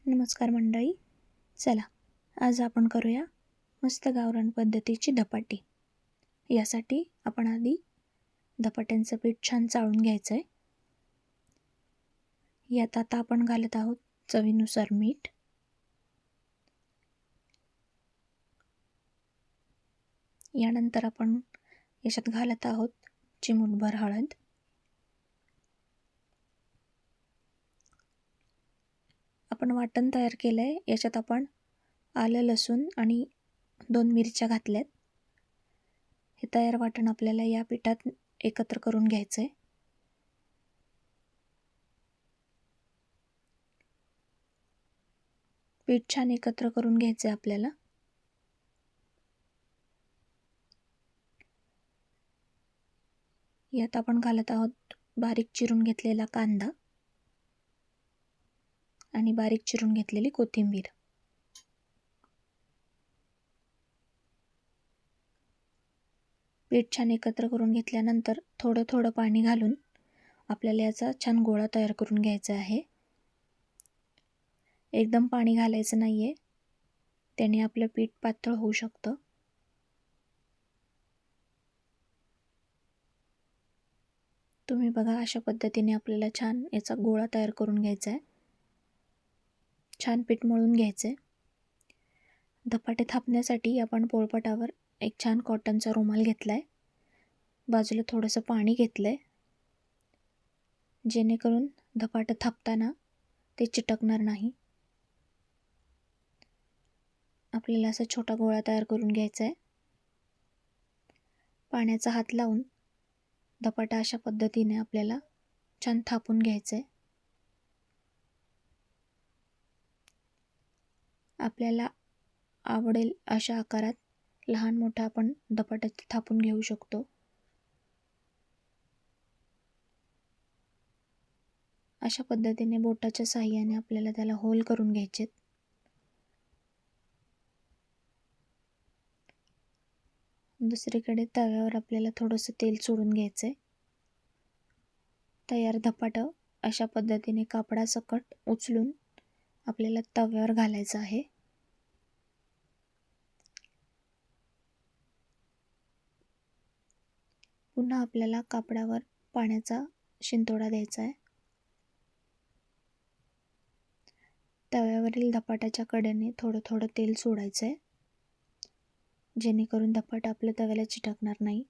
नमस्कार मंडळी. चला आज आपण करूया मस्त गावरान पद्धतीची धपाटी. यासाठी आपण आधी धपाट्यांचं पीठ छान चाळून घ्यायचं आहे. यात आता आपण घालत आहोत चवीनुसार मीठ, यानंतर आपण याच्यात घालत आहोत चिमूटभर हळद, आपण वाटण तयार केलं आहे. याच्यात आपण आलं, लसूण आणि 2 मिरच्या घातल्यात. हे तयार वाटण आपल्याला या पिठात एकत्र करून घ्यायचं आहे. पीठ छान एकत्र करून घ्यायचं आहे आपल्याला. यात आपण घालत आहोत बारीक चिरून घेतलेला कांदा आणि बारीक चिरून घेतलेली कोथिंबीर. पीठ छान एकत्र करून घेतल्यानंतर थोडं थोडं पाणी घालून आपल्याला याचा छान गोळा तयार करून घ्यायचा आहे. एकदम पाणी घालायचं नाहीये, त्याने आपलं पीठ पातळ होऊ शकतं. तुम्ही बघा, अशा पद्धतीने आपल्याला छान याचा गोळा तयार करून घ्यायचा आहे. छान पीठ मळून घ्यायचे. धपाटे थापण्यासाठी आपण पोळपाटावर एक छान कॉटनचा रुमाल घेतलाय. बाजूला थोडंसं पाणी घेतलंय, जेणेकरून धपाटे थापताना ते चिटकणार नाही. आपल्याला असा छोटा गोळा तयार करून घ्यायचा आहे. पाण्याचा हात लावून धपाटा अशा पद्धतीने आपल्याला छान थापून घ्यायचं आहे. आपल्याला आवडेल अशा आकारात लहान मोठा आपण धपाटा थापून घेऊ शकतो. अशा पद्धतीने बोटाच्या साहाय्याने आपल्याला त्याला होल करून घ्यायचे. दुसरीकडे तव्यावर आपल्याला थोडंसं तेल सोडून घ्यायचंय. तयार धपाटं अशा पद्धतीने कापडासकट उचलून आपल्याला तव्यावर घालायचं आहे. पुन्हा आपल्याला कापडावर पाण्याचा शिंतोडा द्यायचा आहे. तव्यावरील धपाट्याच्या कडेने थोडं थोडं तेल सोडायचं आहे, जेणेकरून धपाटा आपल्या तव्याला चिटकणार नाही.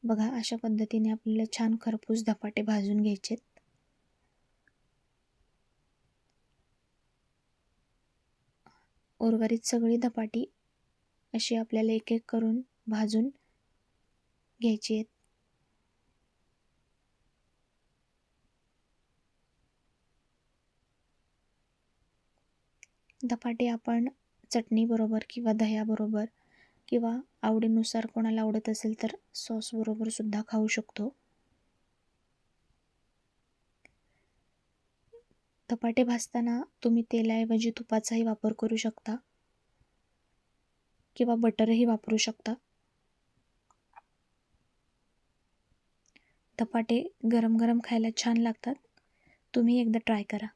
बघा, अशा पद्धतीने आपल्याला छान खरपूस धपाटे भाजून घ्यायचे. उर्वरित सगळी धपाटी अशी आपल्याला एक एक करून भाजून घ्यायची आहेत. धपाटे आपण चटणी बरोबर किंवा दह्याबरोबर किंवा आवडीनुसार कोणाला आवडत असेल तर सॉस बरोबर सुद्धा खाऊ शकतो. धपाटे भाजताना तुम्ही तेलाऐवजी तुपाचाही वापर करू शकता किंवा बटरही वापरू शकता. धपाटे गरम गरम खायला छान लागतात. तुम्ही एकदा ट्राय करा.